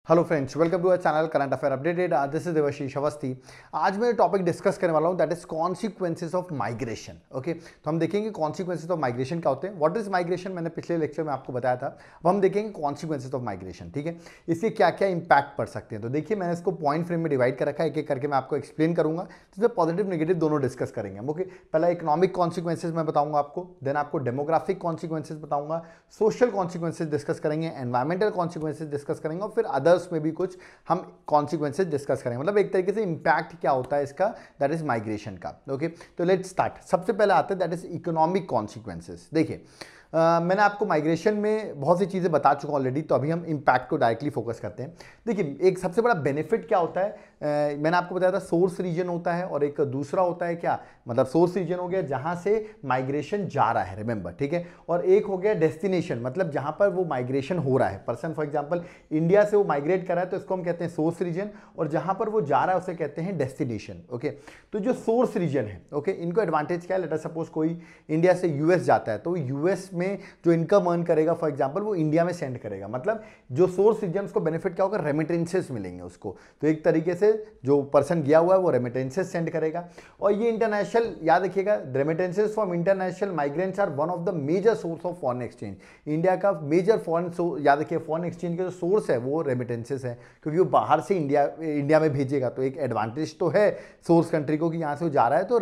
Hello friends, welcome to our channel current affair updated. This is Devashish Awasthi. आज मैं topic discuss करने वाला हूं that is consequences of migration. Okay, तो हम देखेंगे कॉन्सिक्वेंसेज ऑफ माइग्रेशन क्या होते हैं, व्हाट इज माइग्रेशन, मैंने पिछले लेक्चर में आपको बताया था। अब हम देखेंगे कॉन्सिक्वेंसेज ऑफ माइग्रेशन। ठीक है, इसके क्या क्या इंपैक्ट पड़ सकते हैं। तो देखिए, मैंने इसको पॉइंट फ्रेम में डिवाइड कर रखा है, एक एक करके मैं आपको एक्सप्लेन करूंगा, जिसमें पॉजिटिव नेगेटिव दोनों डिस्कस करेंगे हम। ओके, पहला इकोनॉमिक कॉन्सिक्वेंसेज मैं बताऊंगा आपको, देन आपको डेमोग्राफिक कॉन्सिक्वेंसेज बताऊंगा, सोशल कॉन्सिक्वेंसेज डिस्कस करेंगे, एनवायरमेंटल कॉन्सिक्वेंसेज डिस्कस करेंगे, और फिर अदर्स में भी कुछ हम कॉन्सिक्वेंसेज डिस्कस करेंगे। मतलब एक तरीके से इंपैक्ट क्या होता है इसका, दैट इज माइग्रेशन का। ओके, तो लेट्स स्टार्ट। सबसे पहले आते हैं दैट इज इकोनॉमिक कॉन्सिक्वेंसेज। देखिए, मैंने आपको माइग्रेशन में बहुत सी चीज़ें बता चुका हूँ ऑलरेडी, तो अभी हम इम्पैक्ट को डायरेक्टली फोकस करते हैं। देखिए, एक सबसे बड़ा बेनिफिट क्या होता है, मैंने आपको बताया था सोर्स रीजन होता है, और एक दूसरा होता है क्या, मतलब सोर्स रीजन हो गया जहाँ से माइग्रेशन जा रहा है, रिमेंबर, ठीक है। और एक हो गया डेस्टिनेशन, मतलब जहाँ पर वो माइग्रेशन हो रहा है, पर्सन फॉर एग्जाम्पल इंडिया से वो माइग्रेट कर रहा है तो इसको हम कहते हैं सोर्स रीजन, और जहाँ पर वो जा रहा है उसे कहते हैं डेस्टिनेशन। ओके, तो जो सोर्स रीजन है, ओके, इनको एडवांटेज क्या है, लेट अस सपोज कोई इंडिया से यूएस जाता है, तो यूएस में जो इनकम अर्न करेगा फॉर एग्जांपल वो इंडिया में सेंड करेगा। मतलब जो सोर्स रीजन को बेनिफिट क्या होगा, रेमिटेंसेस मिलेंगे उसको। तो एक तरीके से जो पर्सन गया हुआ है वो रेमिटेंसेस सेंड करेगा। और ये इंटरनेशनल, याद रखिएगा, remittances from international migrants are one of the major source of foreign exchange. India का मेजर फॉरेन, याद रखिए, फॉरेन एक्सचेंज का जो सोर्स है वो रेमिटेंसेस है, क्योंकि वो बाहर से इंडिया में भेजेगा। तो एक एडवांटेज तो है सोर्स कंट्री को कि यहाँ से वो जा रहा है तो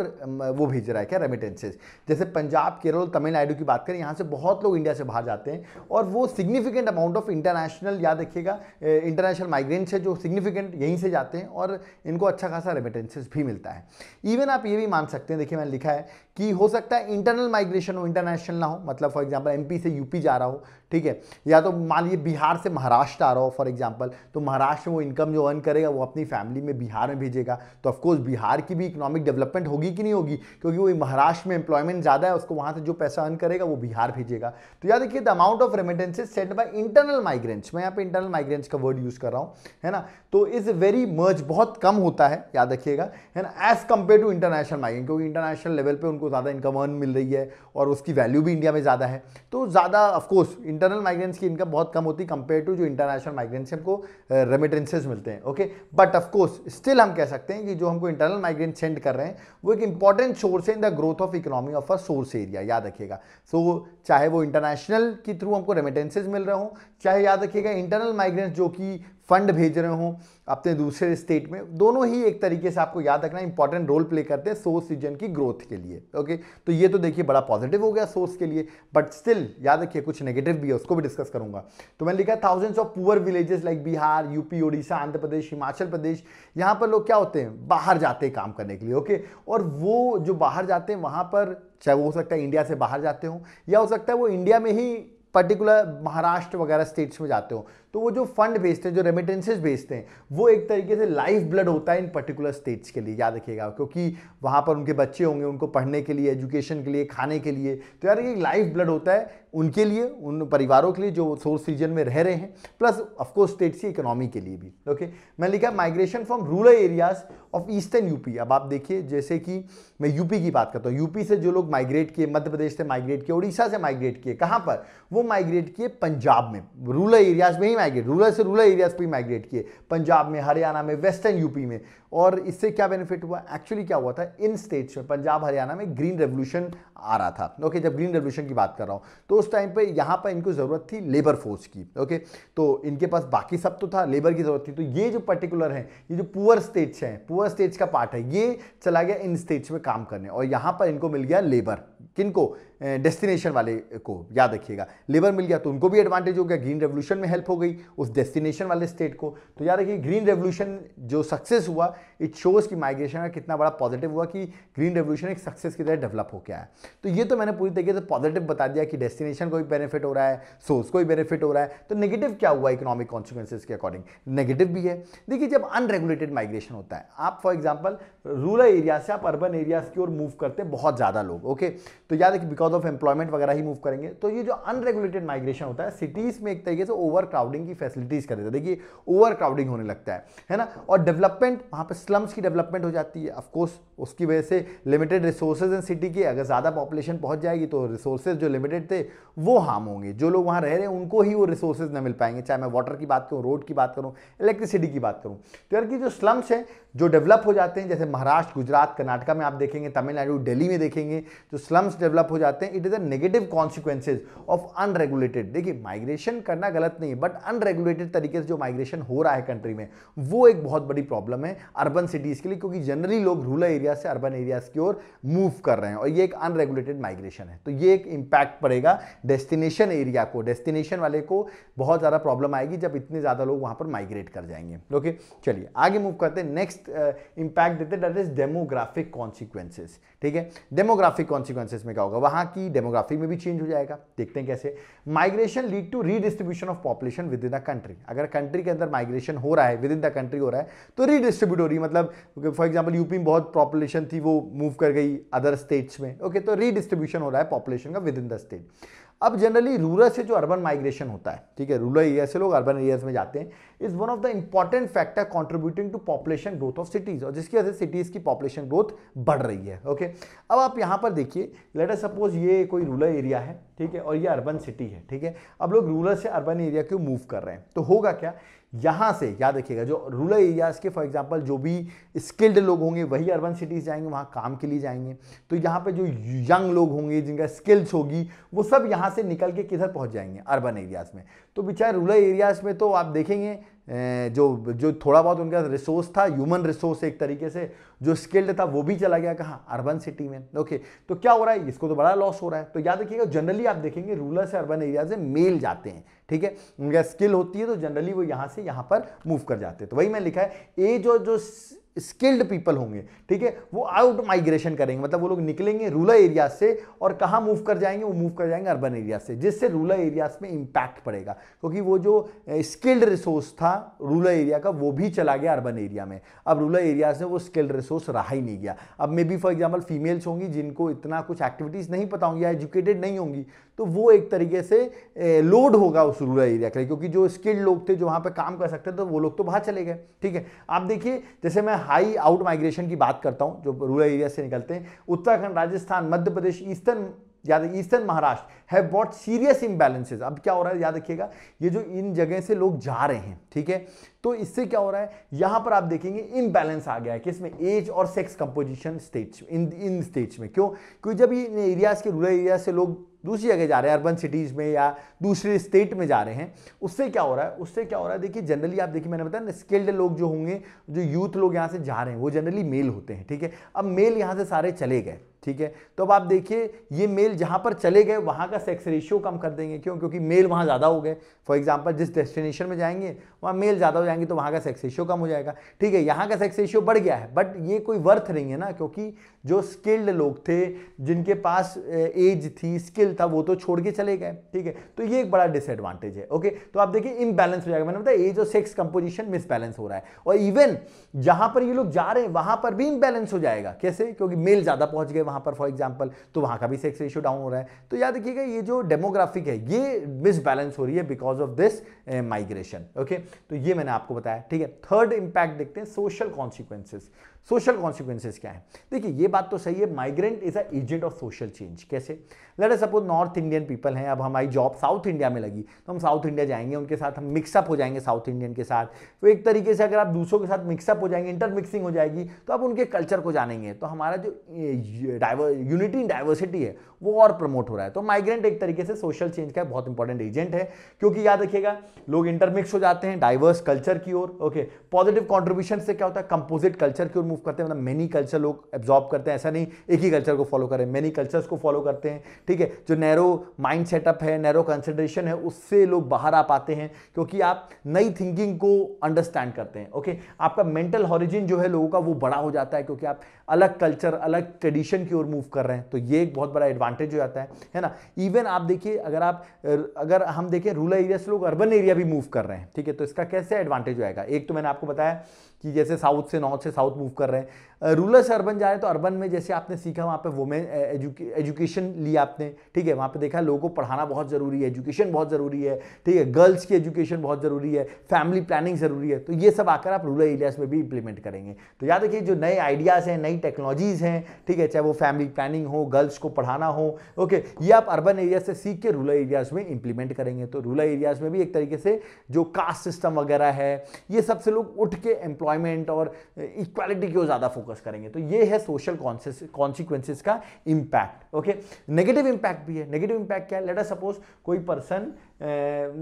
वो भेज रहा है क्या, रेमिटेंसेस। जैसे पंजाब, केरल, तमिलनाडु की बात करें, यहाँ से बहुत लोग इंडिया से बाहर जाते हैं, और वो सिग्निफिकेंट अमाउंट ऑफ इंटरनेशनल, याद रखिएगा, इंटरनेशनल माइग्रेंट्स है जो सिग्निफिकेंट यहीं से जाते हैं, और इनको अच्छा खासा रेमिटेंसेस भी मिलता है। इवन आप ये भी मान सकते हैं, देखिए मैंने लिखा है कि हो सकता है इंटरनल माइग्रेशन हो, इंटरनेशनल ना हो। मतलब फॉर एग्जांपल एमपी से यूपी जा रहा हो, ठीक है, या तो मान लीजिए बिहार से महाराष्ट्र आ रहा हो फॉर एग्जांपल, तो महाराष्ट्र में वो इनकम जो अर्न करेगा वो अपनी फैमिली में बिहार में भेजेगा। तो ऑफकोर्स बिहार की भी इकोनॉमिक डेवलपमेंट होगी कि नहीं होगी, क्योंकि वो महाराष्ट्र में एम्प्लॉयमेंट ज़्यादा है, उसको वहाँ से जो पैसा अर्न करेगा वो बिहार भेजेगा। तो याद रखिए, the amount of remittances send by internal migrants, मैं यहाँ पे इंटरनल माइग्रेंट्स का वर्ड यूज कर रहा हूँ, है ना, तो इज वेरी मच, बहुत कम होता है, याद रखिएगा, है ना, as compare to international migrant, क्योंकि इंटरनेशनल लेवल पे उनको ज़्यादा इनकम अर्न मिल रही है और उसकी वैल्यू भी इंडिया में ज़्यादा है। तो ज़्यादा ऑफकोर्स इंटरनल माइग्रेंट्स की इनकम बहुत कम होती है कंपेयर टू जो इंटरनेशनल माइग्रेंट्स से हमको रेमिटेंसेस मिलते हैं। ओके, बट ऑफकोर्स स्टिल हम कह सकते हैं कि जो हमको इंटरनल माइग्रेंट सेंड कर रहे हैं वो एक इंपॉर्टेंट सोर्स है in the growth of economy of a source area, याद रखिएगा। सो चाहे वो इंटरनेशनल के थ्रू हमको रेमिटेंसेस मिल रहे हो, चाहे याद रखिएगा इंटरनल माइग्रेंट्स जो कि फंड भेज रहे हो अपने दूसरे स्टेट में, दोनों ही एक तरीके से आपको याद रखना इंपॉर्टेंट रोल प्ले करते हैं सोर्स रीजन की ग्रोथ के लिए। ओके, तो ये तो देखिए बड़ा पॉजिटिव हो गया सोर्स के लिए, बट स्टिल याद रखिए कुछ नेगेटिव भी है, उसको भी डिस्कस करूंगा। तो मैंने लिखा thousands of poor villages like Bihar, UP, Odisha, Andhra Pradesh, Himachal Pradesh, यहाँ पर लोग क्या होते हैं, बाहर जाते हैं काम करने के लिए। ओके, और वो जो बाहर जाते हैं वहाँ पर, चाहे वो हो सकता है इंडिया से बाहर जाते हो, या हो सकता है वो इंडिया में ही पर्टिकुलर महाराष्ट्र वगैरह स्टेट्स में जाते हो, तो वो जो फंड भेजते हैं, जो रेमिटेंसेस भेजते हैं, वो एक तरीके से लाइफ ब्लड होता है इन पर्टिकुलर स्टेट्स के लिए, याद रखिएगा, क्योंकि वहाँ पर उनके बच्चे होंगे, उनको पढ़ने के लिए, एजुकेशन के लिए, खाने के लिए। तो यार ये लाइफ ब्लड होता है उनके लिए, उन परिवारों के लिए जो सोर्स रीजन में रह रहे हैं, प्लस ऑफकोर्स स्टेट्स की इकोनॉमी के लिए भी। ओके, मैं लिखा migration from rural areas of eastern UP. अब आप देखिए, जैसे कि मैं यूपी की बात करता हूँ, यूपी से जो लोग माइग्रेट किए, मध्य प्रदेश से माइग्रेट किए, उड़ीसा से माइग्रेट किए, कहाँ पर, वो माइग्रेट किए पंजाब में, रूरल एरियाज में ही माइग्रेट, रूरल से रूरल एरियाज पे माइग्रेट किए, पंजाब में, हरियाणा में, वेस्टर्न यूपी में। और इससे क्या बेनिफिट हुआ, एक्चुअली क्या हुआ था, इन स्टेट्स में, पंजाब हरियाणा में ग्रीन रेवोल्यूशन आ रहा था। ओके, जब ग्रीन रेवोल्यूशन की बात कर रहा हूँ, तो उस टाइम पे यहाँ पर इनको जरूरत थी लेबर फोर्स की। ओके, तो इनके पास बाकी सब तो था, लेबर की जरूरत थी। तो ये जो पर्टिकुलर है, ये जो पुअर स्टेट्स हैं, पुअर स्टेट्स का पार्ट है, ये चला गया इन स्टेट्स में काम करने, और यहाँ पर इनको मिल गया लेबर। किनको, डेस्टिनेशन वाले को, याद रखिएगा, लेबर मिल गया तो उनको भी एडवांटेज हो गया, ग्रीन रेवोल्यूशन में हेल्प हो गई उस डेस्टिनेशन वाले स्टेट को। तो याद रखिए, ग्रीन रेवोल्यूशन जो सक्सेस हुआ, इट शोज कि माइग्रेशन का कितना बड़ा पॉजिटिव हुआ, कि ग्रीन रेवोल्यूशन एक सक्सेस की तरह डेवलप हो गया है। तो ये तो मैंने पूरी तरीके से पॉजिटिव बता दिया कि डेस्टिनेशन को भी बेनिफिट हो रहा है, सोर्स को भी बेनिफिट हो रहा है। तो नेगेटिव क्या हुआ इकोनॉमिक कॉन्सिक्वेंसेस के अकॉर्डिंग, नेगेटिव भी है। देखिए, जब अनरेगुलेटेड माइग्रेशन होता है, आप फॉर एग्जाम्पल रूरल एरिया से आप अर्बन एरियाज की ओर मूव करते हैं बहुत ज्यादा लोग। ओके, तो याद है कि बिकॉज बिकॉज ऑफ एम्प्लॉयमेंट वगैरह ही मूव करेंगे। तो ये जो अनरेगुलेटेड माइग्रेशन होता है सिटीज में एक तरीके से ओवर क्राउडिंग की फैसिलिटीज कर देता है। देखिए ओवर क्राउडिंग होने लगता है ना। और डेवलपमेंट, वहाँ पे स्लम्स की डेवलपमेंट हो जाती है। ऑफकोर्स उसकी वजह से लिमिटेड रिसोर्सेज इन सिटी की, अगर ज़्यादा पॉपुलेशन पहुंच जाएगी तो रिसोर्सेज जो लिमिटेड थे वो हार्म होंगे। जो लोग वहाँ रह रहे हैं उनको ही वो रिसोर्सेज न मिल पाएंगे, चाहे मैं वाटर की बात करूँ, रोड की बात करूँ, इलेक्ट्रिसिटी की बात करूँ। तो यार की जो स्लम्स हैं जो डेवलप हो जाते हैं, जैसे महाराष्ट्र, गुजरात, कर्नाटका में आप देखेंगे, तमिलनाडु, दिल्ली में देखेंगे, जो स्लम्स डेवलप हो जाते हैं, it is a negative consequences of unregulated. देखिए माइग्रेशन करना गलत नहीं है, बट अनरेगुलेटेड तरीके से जो माइग्रेशन हो रहा है कंट्री में, वो एक बहुत बड़ी प्रॉब्लम है अर्बन सिटीज के लिए, क्योंकि जनरली लोग रूरल एरिया से अर्बन एरियाज की ओर मूव कर रहे हैं और ये एक अनरेगुलेटेड माइग्रेशन है। तो ये एक इंपैक्ट पड़ेगा डेस्टिनेशन एरिया को, डेस्टिनेशन वाले को बहुत ज़्यादा प्रॉब्लम आएगी जब इतने ज़्यादा लोग वहाँ पर माइग्रेट कर जाएंगे। ओके, चलिए आगे मूव करते हैं। नेक्स्ट इंपैक्ट देते हैं दैट इज डेमोग्राफिक कॉन्सिक्वेंसेस। ठीक है, डेमोग्राफिक कॉन्सिक्वेंसेस में क्या होगा, वहाँ की डेमोग्राफी में भी चेंज हो जाएगा। देखते हैं कैसे। Migration lead to redistribution of population within the country. अगर कंट्री के अंदर माइग्रेशन हो रहा है, विद इन द कंट्री हो रहा है, तो रीडिस्ट्रीब्यूट हो रही है। मतलब फॉर एग्जाम्पल यूपी में बहुत पॉपुलेशन थी, वो मूव कर गई अदर स्टेट्स में। ओके, तो रीडिस्ट्रीब्यूशन हो रहा है पॉपुलेशन का विद इन द स्टेट। अब जनरली रूरल से जो अर्बन माइग्रेशन होता है, ठीक है, रूरल एरिया से लोग अर्बन एरियाज में जाते हैं, is one of the important factor contributing to population growth of cities, और जिसकी वजह से सिटीज की पॉपुलेशन ग्रोथ बढ़ रही है। ओके, अब आप यहां पर देखिए, लेट अस सपोज ये कोई रूरल एरिया है, ठीक है, और ये अर्बन सिटी है। ठीक है, अब लोग रूरल से अर्बन एरिया क्यों मूव कर रहे हैं, तो होगा क्या, यहां से याद रखिएगा, जो रूरल एरियाज के फॉर एग्जांपल जो भी स्किल्ड लोग होंगे वही अर्बन सिटीज जाएंगे, वहां काम के लिए जाएंगे। तो यहां पे जो यंग लोग होंगे, जिनका स्किल्स होगी, वो सब यहां से निकल के किधर पहुंच जाएंगे, अर्बन एरियाज में। तो बेचारे रूरल एरियाज में तो आप देखेंगे जो थोड़ा बहुत उनका रिसोर्स था, ह्यूमन रिसोर्स एक तरीके से जो स्किल्ड था, वो भी चला गया कहाँ, अर्बन सिटी में। ओके, तो क्या हो रहा है, इसको तो बड़ा लॉस हो रहा है। तो याद रखिएगा, जनरली आप देखेंगे रूरल से अर्बन एरिया से मेल जाते हैं। ठीक है, उनका स्किल होती है तो जनरली वो यहाँ से यहाँ पर मूव कर जाते हैं। तो वही मैं लिखा है, ये जो स्किल्ड पीपल होंगे, ठीक है, वो आउट माइग्रेशन करेंगे, मतलब वो लोग निकलेंगे रूरल एरिया से और कहाँ मूव कर जाएंगे, वो मूव कर जाएंगे अर्बन एरिया से, जिससे रूरल एरियाज में इंपैक्ट पड़ेगा, क्योंकि वो जो स्किल्ड रिसोर्स था रूरल एरिया का, वो भी चला गया अर्बन एरिया में। अब रूरल एरियाज में वो स्किल्ड रिसोर्स रहा ही नहीं गया। अब may be for example females होंगी जिनको इतना कुछ एक्टिविटीज नहीं पता होंगी या एजुकेटेड नहीं होंगी, तो वो एक तरीके से लोड होगा उस रूरल एरिया के लिए, क्योंकि जो स्किल्ड लोग थे जो वहाँ पे काम कर सकते थे, तो वो लोग तो बाहर चले गए। ठीक है, आप देखिए, जैसे मैं हाई आउट माइग्रेशन की बात करता हूँ, जो रूरल एरिया से निकलते हैं, Uttarakhand, Rajasthan, Madhya Pradesh, eastern Maharashtra have both serious imbalances. अब क्या हो रहा है, याद रखिएगा, ये जो इन जगह से लोग जा रहे हैं, ठीक है, तो इससे क्या हो रहा है, यहां पर आप देखेंगे इम्बैलेंस आ गया है, किसमें, एज और सेक्स कंपोजिशन स्टेट्स, इन स्टेट्स में। क्यों, क्योंकि जब इन एरियाज के, रूरल एरिया से लोग दूसरी जगह जा रहे हैं, अर्बन सिटीज में या दूसरे स्टेट में जा रहे हैं, उससे क्या हो रहा है, देखिए जनरली आप देखिए, मैंने बताया ना, स्किल्ड लोग जो होंगे, जो यूथ लोग यहाँ से जा रहे हैं, वो जनरली मेल होते हैं। ठीक है, अब मेल यहाँ से सारे चले गए, ठीक है, तो अब आप देखिए, ये मेल जहां पर चले गए वहां का सेक्स रेशियो कम कर देंगे। क्यों, क्योंकि मेल वहां ज्यादा हो गए। फॉर एग्जांपल जिस डेस्टिनेशन में जाएंगे वहां मेल ज्यादा हो जाएंगे, तो वहां का सेक्स रेशियो कम हो जाएगा। ठीक है, यहाँ का सेक्स रेशियो बढ़ गया है, बट ये कोई वर्थ नहीं है ना, क्योंकि जो स्किल्ड लोग थे, जिनके पास एज थी, स्किल था, वो तो छोड़ के चले गए। ठीक है, तो ये एक बड़ा डिसएडवांटेज है। ओके, तो आप देखिए इम्बैलेंस हो जाएगा, मैंने बताया एज और सेक्स कंपोजिशन मिसबैलेंस हो रहा है, और इवन जहां पर ये लोग जा रहे हैं वहां पर भी इम्बैलेंस हो जाएगा। कैसे, क्योंकि मेल ज्यादा पहुंच गए वहां पर फॉर एग्जाम्पल, तो वहां का भी सेक्स रेशियो डाउन हो रहा है। तो याद रखिएगा, ये जो डेमोग्राफिक है ये मिसबैलेंस हो रही है because of this migration. Okay, तो ये मैंने आपको बताया। ठीक है, थर्ड इंपैक्ट देखते हैं, सोशल कॉन्सिक्वेंसेस। सोशल कॉन्सिक्वेंसेस क्या है, देखिए ये बात तो सही है, migrant is a agent of social change. कैसे, let us suppose north Indian people हैं, अब हमारी जॉब साउथ इंडिया में लगी, तो हम साउथ इंडिया जाएंगे, उनके साथ हम मिक्सअप हो जाएंगे साउथ इंडियन के साथ। तो एक तरीके से अगर आप दूसरों के साथ मिक्सअप हो जाएंगे, इंटर मिक्सिंग हो जाएगी, तो आप उनके कल्चर को जानेंगे, तो हमारा जो यूनिटी इन डाइवर्सिटी है वो और प्रमोट हो रहा है। तो माइग्रेंट एक तरीके से सोशल चेंज का बहुत इंपॉर्टेंट एजेंट है, क्योंकि याद रखिएगा, लोग इंटरमिक्स हो जाते हैं डाइवर्स कल्चर की ओर। ओके, पॉजिटिव कॉन्ट्रीब्यूशन से क्या होता है, कंपोजिट कल्चर की ओर मूव करते हैं, मतलब मेनी कल्चर लोग एब्जॉर्ब करते हैं, ऐसा नहीं एक ही कल्चर को फॉलो करें, मेनी कल्चर्स को फॉलो करते हैं। ठीक है, जो नैरो माइंड सेटअप है, नैरो कंसिडरेशन है, उससे लोग बाहर आ पाते हैं, क्योंकि आप नई थिंकिंग को अंडरस्टैंड करते हैं। ओके, आपका मेंटल हॉरिजिन जो है लोगों का वो बड़ा हो जाता है, क्योंकि आप अलग कल्चर, अलग ट्रेडिशन की ओर मूव कर रहे हैं, तो ये एक बहुत बड़ा एडवांटेज हो जाता है ना। इवन आप देखिए, अगर हम देखें रूरल एरिया से लोग अर्बन एरिया एरिया भी मूव कर रहे हैं, ठीक है। तो इसका कैसे एडवांटेज होएगा, एक तो मैंने आपको बताया कि जैसे साउथ से नॉर्थ से साउथ मूव कर रहे हैं, रूरल से अर्बन जा रहे हैं, तो अर्बन में जैसे आपने सीखा वहाँ पे वुमेन एजुकेशन लिया आपने, ठीक है, वहाँ पे देखा लोगों को पढ़ाना बहुत ज़रूरी है, एजुकेशन बहुत ज़रूरी है, ठीक है, गर्ल्स की एजुकेशन बहुत ज़रूरी है, फैमिली प्लानिंग ज़रूरी है, तो ये सब आकर आप रूरल एरियाज़ में भी इंप्लीमेंट करेंगे। तो याद रखिए जो नए आइडियाज़ हैं, नई टेक्नोलॉजीज़ हैं, ठीक है, चाहे वो फैमिली प्लानिंग हो, गर्ल्स को पढ़ाना हो, ओके, ये आप अर्बन एरिया से सीख के रूरल एरियाज़ में इंप्लीमेंट करेंगे। तो रूरल एरियाज़ में भी एक तरीके से जो कास्ट सिस्टम वगैरह है, ये सबसे लोग उठ के एम्प्लॉयमेंट और इक्वालिटी की ओर ज़्यादा फोकस करेंगे। तो ये है सोशल कॉन्सिक्वेंसेस का इंपैक्ट। ओके, नेगेटिव इंपैक्ट भी है। नेगेटिव इंपैक्ट क्या है, लेट अस सपोज कोई पर्सन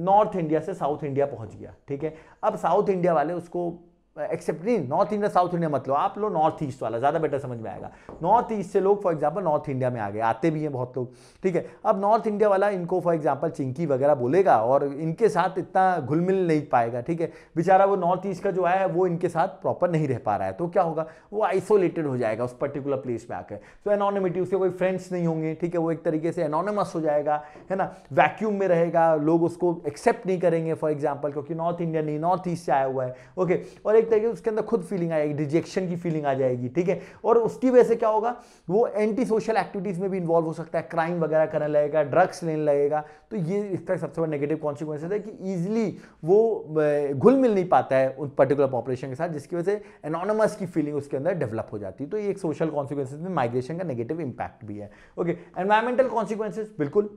नॉर्थ इंडिया से साउथ इंडिया पहुंच गया, ठीक है, अब साउथ इंडिया वाले उसको एक्सेप्ट नहीं, नॉर्थ इंडिया साउथ इंडिया मतलब आप लो नॉर्थ ईस्ट वाला, ज़्यादा बेटर समझ में आएगा। नॉर्थ ईस्ट से लोग फॉर एग्जांपल नॉर्थ इंडिया में आ गए, आते भी हैं बहुत लोग, ठीक है। अब नॉर्थ इंडिया वाला इनको फॉर एग्जांपल चिंकी वगैरह बोलेगा और इनके साथ इतना घुल मिल नहीं पाएगा, ठीक है, बेचारा वो नॉर्थ ईस्ट का जो आया है वो इनके साथ प्रॉपर नहीं रह पा रहा है, तो क्या होगा, वो आइसोलेटेड हो जाएगा उस पर्टिकुलर प्लेस में आकर। तो एनोनिमिटी, उसके कोई फ्रेंड्स नहीं होंगे, ठीक है, वो एक तरीके से एनोनिमस हो जाएगा, है ना, वैक्यूम में रहेगा, लोग उसको एक्सेप्ट नहीं करेंगे फॉर एग्जाम्पल, क्योंकि नॉर्थ इंडिया नहीं, नॉर्थ ईस्ट से आया हुआ है, ओके। और एक तरीके से उसके अंदर खुद फीलिंग आएगी, रिजेक्शन की फीलिंग आ जाएगी, ठीक है, और उसकी वजह से क्या होगा, वो एंटी सोशल एक्टिविटीज में भी इन्वॉल्व हो सकता है, क्राइम वगैरह करने लगेगा, ड्रग्स लेने लगेगा। तो ये इसका सबसे बड़ा नेगेटिव कॉन्सिक्वेंस है कि इजीली वो घुल मिल नहीं पाता है उन पर्टिकुलर पॉपुलेशन के साथ, जिसकी वजह से एनोनिमस की फीलिंग उसके अंदर डेवलप हो जाती है। तो ये एक सोशल कॉन्सिक्वेंसेज में माइग्रेशन का नेगेटिव इंपैक्ट भी है। ओके, एनवायरमेंटल कॉन्सिक्वेंसेज, बिल्कुल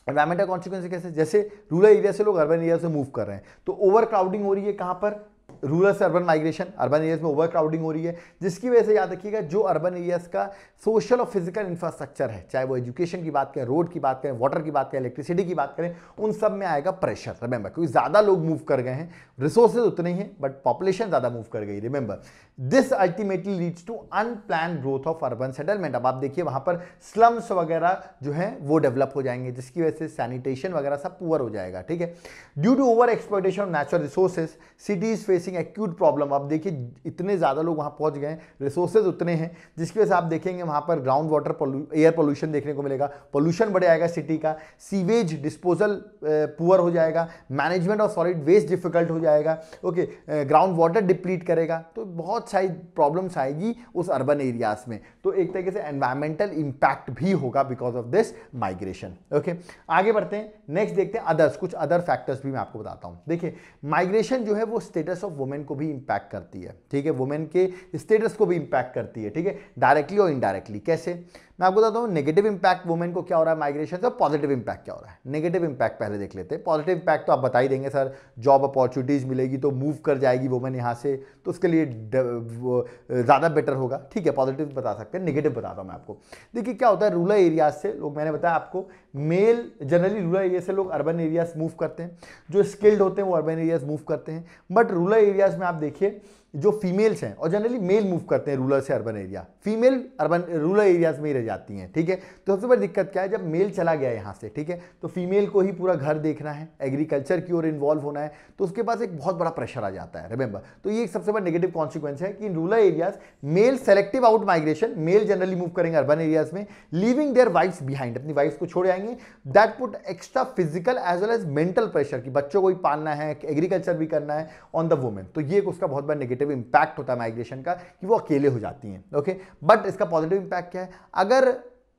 एनवायरमेंटल कॉन्सिक्वेंसेज कैसे, जैसे रूरल एरिया से लोग अर्बन एरिया से मूव कर रहे हैं, तो ओवर क्राउडिंग हो रही है, कहां पर, रूरल से अर्बन माइग्रेशन, अर्बन एरियाज में ओवर क्राउडिंग हो रही है, जिसकी वजह से याद रखिएगा जो अर्बन एरियाज का सोशल और फिजिकल इंफ्रास्ट्रक्चर है, चाहे वो एजुकेशन की बात करें, रोड की बात करें, वाटर की बात करें, इलेक्ट्रिसिटी की बात करें, उन सब में आएगा प्रेशर। रिमेंबर, क्योंकि ज्यादा लोग मूव कर गए हैं, रिसोर्सेज उतने ही हैं बट पॉपुलेशन ज्यादा मूव कर गई। Remember, this ultimately leads to unplanned growth of urban settlement. अब आप देखिए वहां पर स्लम्स वगैरह जो है वो डेवलप हो जाएंगे, जिसकी वजह से सैनिटेशन वगैरह सब पुअर हो जाएगा, ठीक है। Due to over exploitation of natural resources, cities facing acute problem. अब देखिए इतने ज्यादा लोग वहां पहुंच गए, रिसोर्सेज उतने हैं, जिसकी वजह से आप देखेंगे वहां पर ग्राउंड वाटर एयर पोल्यूशन देखने को मिलेगा, पोल्यूशन बढ़ जाएगा सिटी का, सीवेज डिस्पोजल पुअर हो जाएगा, management of solid waste difficult हो जाएगा, ओके, ग्राउंड वाटर डिप्लीट करेगा, तो बहुत सारी प्रॉब्लम्स आएगी उस अर्बन एरियाज में। तो एक तरीके से एनवायरमेंटल इंपैक्ट भी होगा because of this migration. Okay, आगे बढ़ते हैं, नेक्स्ट देखते हैं अदर्स, कुछ अदर फैक्टर्स भी मैं आपको बताता हूं। देखिए माइग्रेशन जो है वो स्टेटस ऑफ वुमेन को भी इंपैक्ट करती है, ठीक है, वुमेन के स्टेटस को भी इंपैक्ट करती है, ठीक है, डायरेक्टली और इनडायरेक्टली। कैसे, मैं आपको बताता हूँ नेगेटिव इंपैक्ट वुमेन को क्या हो रहा है माइग्रेशन से, पॉजिटिव इंपैक्ट क्या हो रहा है। नेगेटिव इंपैक्ट पहले देख लेते हैं। पॉजिटिव इंपैक्ट तो आप बता ही देंगे सर, जॉब अपॉर्चुनिटीज मिलेगी तो मूव कर जाएगी वुमेन यहाँ से, तो उसके लिए ज़्यादा बेटर होगा, ठीक है, पॉजिटिव बता सकते हैं। नेगेटिव बताता हूँ मैं आपको। देखिए क्या होता है, रूरल एरियाज से लोग, मैंने बताया आपको, मेल जनरली रूरल एरिया से लोग अर्बन एरियाज मूव करते हैं, जो स्किल्ड होते हैं वो अर्बन एरियाज मूव करते हैं। बट रूरल एरियाज में आप देखिए जो फीमेल्स हैं, और जनरली मेल मूव करते हैं रूरल से urban area, female urban rural areas में ही रह जाती हैं, ठीक है। तो सबसे बड़ी दिक्कत क्या है, जब मेल चला गया यहाँ से, ठीक है, तो फीमेल को ही पूरा घर देखना है, एग्रीकल्चर की ओर इन्वॉल्व होना है, तो उसके पास एक बहुत बड़ा प्रेशर आ जाता है। रिमेंबर, तो ये एक सबसे बड़ा नेगेटिव कॉन्सिक्वेंस है कि in rural areas male selective out migration, male generally move करेंगे अर्बन एरियाज में, लीविंग देयर वाइफ्स बिहाइंड, अपनी वाइफ्स को छोड़ आएंगे। That put extra physical as well as mental pressure कि बच्चों को भी पालना है, एग्रीकल्चर भी करना है ऑन द वुमेन। तो ये उसका बहुत बड़ा नेगेटिव इंपैक्ट होता है माइग्रेशन का, कि वो अकेले हो जाती हैं। ओके, बट इसका पॉजिटिव इंपैक्ट क्या है, अगर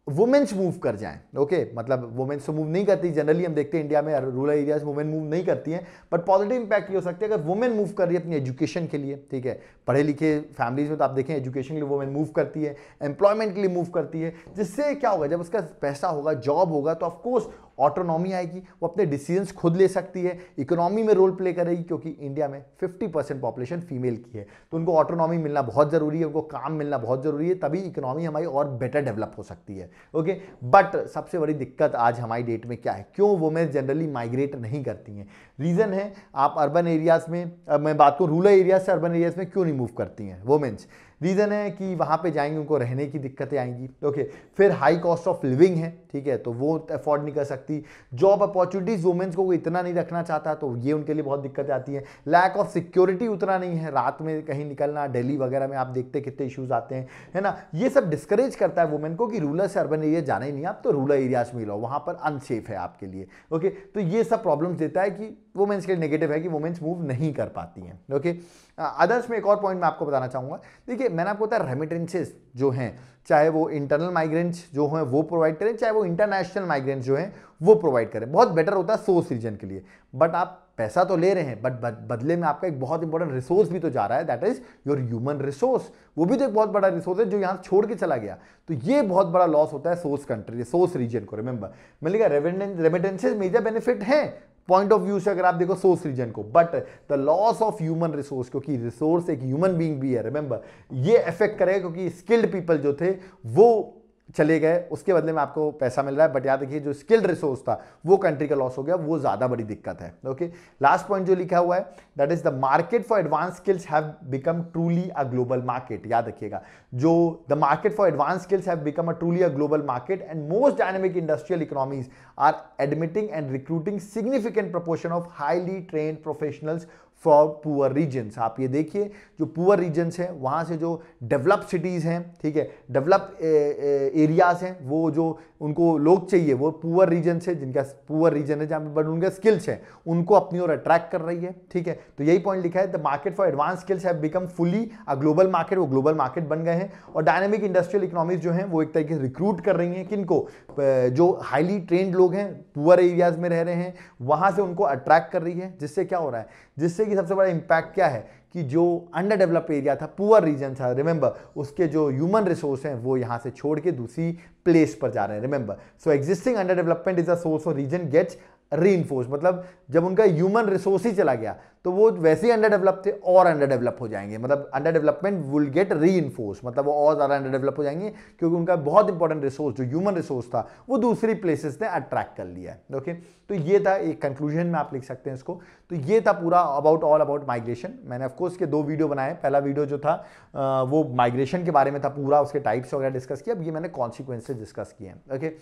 वुमेन्स मूव कर जाएं, ओके, मतलब वुमेन्स तो मूव नहीं करती, जनरली हम देखते हैं इंडिया में रूरल एरियाज वुमेन मूव नहीं करती हैं, बट पॉजिटिव इंपैक्ट ये हो सकता है अगर वुमेन मूव कर रही है अपनी एजुकेशन के लिए, ठीक है, पढ़े लिखे फैमिलीज में तो आप देखें एजुकेशन के लिए वुमेन मूव करती है, एम्प्लॉयमेंट के लिए मूव करती है, जिससे क्या होगा, जब उसका पैसा होगा, जॉब होगा, तो ऑफकोर्स ऑटोनॉमी आएगी, वो अपने डिसीजंस खुद ले सकती है, इकोनॉमी में रोल प्ले करेगी, क्योंकि इंडिया में 50% पॉपुलेशन फीमेल की है, तो उनको ऑटोनॉमी मिलना बहुत जरूरी है, उनको काम मिलना बहुत जरूरी है, तभी इकोनॉमी हमारी और बेटर डेवलप हो सकती है। ओके, बट सबसे बड़ी दिक्कत आज हमारी डेट में क्या है, क्यों वुमेन जनरली माइग्रेट नहीं करती हैं? रीजन है, आप अर्बन एरियाज में, मैं बात करूं रूरल एरियाज से अर्बन एरियाज में क्यों नहीं मूव करती हैं वुमेन्स, रीज़न है कि वहाँ पे जाएंगे उनको रहने की दिक्कतें आएंगी, ओके। फिर हाई कॉस्ट ऑफ लिविंग है, ठीक है, तो वो अफोर्ड नहीं कर सकती। जॉब अपॉर्चुनिटीज़ वुमेन्स को इतना नहीं रखना चाहता, तो ये उनके लिए बहुत दिक्कतें आती हैं। लैक ऑफ सिक्योरिटी उतना नहीं है, रात में कहीं निकलना, दिल्ली वगैरह में आप देखते कितने इश्यूज आते हैं, है ना। ये सब डिस्करेज करता है वुमेन को कि रूरल से अर्बन एरिया जाना ही नहीं, आप तो रूरल एरियाज में लो, वहाँ पर अनसेफ है आपके लिए, ओके। तो ये सब प्रॉब्लम्स देता है कि वुमेन्स के लिए नेगेटिव है कि वुमेन्स मूव नहीं कर पाती हैं, ओके। अदर्स में एक और पॉइंट मैं आपको बताना चाहूँगा। देखिए, मैंने आपको बताया रेमिटेंसेस जो हैं, चाहे वो इंटरनल माइग्रेंट्स जो हैं वो प्रोवाइड करें, चाहे वो इंटरनेशनल माइग्रेंट्स जो हैं वो प्रोवाइड करें, बहुत बेटर होता है सोर्स रीजन के लिए। बट आप पैसा तो ले रहे हैं, बट बदले में आपका एक बहुत इंपॉर्टेंट रिसोर्स भी तो जा रहा है, that is your human resource. वो भी तो एक बहुत बड़ा रिसोर्स है जो यहाँ छोड़ के चला गया, तो ये बहुत बड़ा लॉस होता है सोर्स कंट्री, सोर्स रीजन को। रिमेंबर, मिलेगा रेमिटेंसेज मेजर बेनिफिट है पॉइंट ऑफ व्यू से अगर आप देखो सोर्स रीजन को, but the loss of human resource, क्योंकि रिसोर्स एक ह्यूमन बीइंग भी है, रिमेंबर, ये अफेक्ट करेगा, क्योंकि स्किल्ड पीपल जो थे वो चले गए, उसके बदले में आपको पैसा मिल रहा है, बट याद रखिए जो स्किल्ड रिसोर्स था वो कंट्री का लॉस हो गया, वो ज्यादा बड़ी दिक्कत है, ओके। लास्ट पॉइंट जो लिखा हुआ है, that is the market for advance skills have become truly a global market. याद रखिएगा, जो the market for advance skills have become a truly a global market and most dynamic industrial economies are admitting and recruiting significant proportion of highly trained professionals for poor regions. आप ये देखिए, जो poor regions हैं वहाँ से जो develop cities हैं, ठीक है, डेवलप एरियाज हैं, वो जो उनको लोग चाहिए वो पुअर रीजन से, जिनका पुअर रीजन है जहाँ पे बट उनके स्किल्स हैं, उनको अपनी ओर अट्रैक्ट कर रही है, ठीक है। तो यही पॉइंट लिखा है, the market for advance skills have become fully a global market, वो ग्लोबल मार्केट बन गए हैं। और डायनेमिक इंडस्ट्रियल इकोनॉमीज जो हैं वो एक तरीके से रिक्रूट कर रही हैं किनको, जो हाईली ट्रेंड लोग हैं, पुअर एरियाज में रह रहे हैं, वहाँ से उनको अट्रैक्ट कर रही है। जिससे क्या हो रहा है, जिससे कि सबसे बड़ा इंपैक्ट क्या है कि जो अंडर डेवलप एरिया था, पुअर रीजन था, रिमेंबर, उसके जो ह्यूमन रिसोर्स हैं वो यहां से छोड़ के दूसरी प्लेस पर जा रहे हैं। Remember, so existing under development is a source of region gets reinforce, मतलब जब उनका ह्यूमन रिसोर्स ही चला गया तो वो वैसे ही अंडर डेवलप थे और अंडर डेवलप हो जाएंगे, मतलब under development will get reinforce, मतलब वो और ज़्यादा अंडर डेवलप हो जाएंगे, क्योंकि उनका बहुत इंपॉर्टेंट रिसोर्स जो ह्यूमन रिसोर्स था वो दूसरी प्लेसेस ने अट्रैक्ट कर लिया है, ओके। तो ये था एक कंक्लूजन में आप लिख सकते हैं इसको। तो ये था पूरा अबाउट ऑल अबाउट माइग्रेशन। मैंने ऑफकोर्स के 2 वीडियो बनाए, पहला वीडियो जो था वो माइग्रेशन के बारे में था, पूरा उसके टाइप्स वगैरह डिस्कस किया। अब ये मैंने कॉन्सिक्वेंसेज डिस्कस किए हैं, ओके।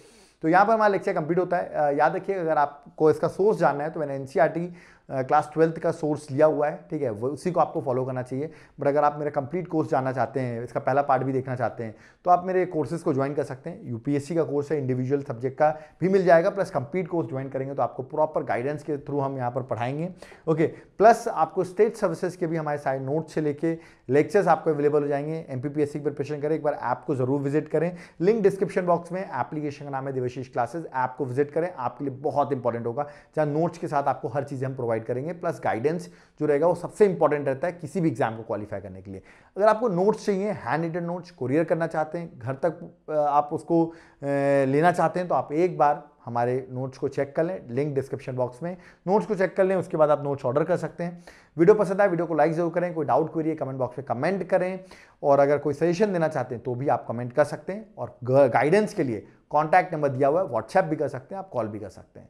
तो यहाँ पर हमारा लेक्चर कंप्लीट होता है। याद रखिए, अगर आपको इसका सोर्स जानना है तो मैंने एनसीईआरटी क्लास 12th का सोर्स लिया हुआ है, ठीक है, वो उसी को आपको फॉलो करना चाहिए। बट अगर आप मेरा कंप्लीट कोर्स जानना चाहते हैं, इसका पहला पार्ट भी देखना चाहते हैं, तो आप मेरे कोर्सेज को ज्वाइन कर सकते हैं। यूपीएससी का कोर्स है, इंडिविजुअल सब्जेक्ट का भी मिल जाएगा, प्लस कंप्लीट कोर्स ज्वाइन करेंगे तो आपको प्रॉपर गाइडेंस के थ्रू हम यहाँ पर पढ़ाएंगे, ओके। प्लस आपको स्टेट सर्विसेज के भी हमारे सारे नोट्स से लेके लेक्चर्स आपको अवेलेबल हो जाएंगे। एमपीपीएससी की प्रिपरेशन करें, एक बार ऐप को जरूर विजिट करें, लिंक डिस्क्रिप्शन बॉक्स में, एप्लीकेशन का नाम है देवाशीष क्लासेस, ऐप को विजिट करें, आपके लिए बहुत इंपॉर्टेंट होगा, जहाँ नोट्स के साथ आपको हर चीज़ हम प्रोवाइड करेंगे, प्लस गाइडेंस जो रहेगा वो सबसे इंपॉर्टेंट रहता है किसी भी एग्जाम को क्वालिफाई करने के लिए। अगर आपको नोट्स चाहिए, हैंड रिटन नोट्स कोरियर करना चाहते हैं, घर तक आप उसको लेना चाहते हैं, तो आप एक बार हमारे नोट्स को चेक कर लें, लिंक डिस्क्रिप्शन बॉक्स में, नोट्स को चेक कर लें, उसके बाद आप नोट्स ऑर्डर कर सकते हैं। वीडियो पसंद आए, वीडियो को लाइक जरूर करें, कोई डाउट क्वेरी है कमेंट बॉक्स में कमेंट करें, और अगर कोई सजेशन देना चाहते हैं तो भी आप कमेंट कर सकते हैं। और गाइडेंस के लिए कॉन्टैक्ट नंबर दिया हुआ है, व्हाट्सएप भी कर सकते हैं, आप कॉल भी कर सकते हैं।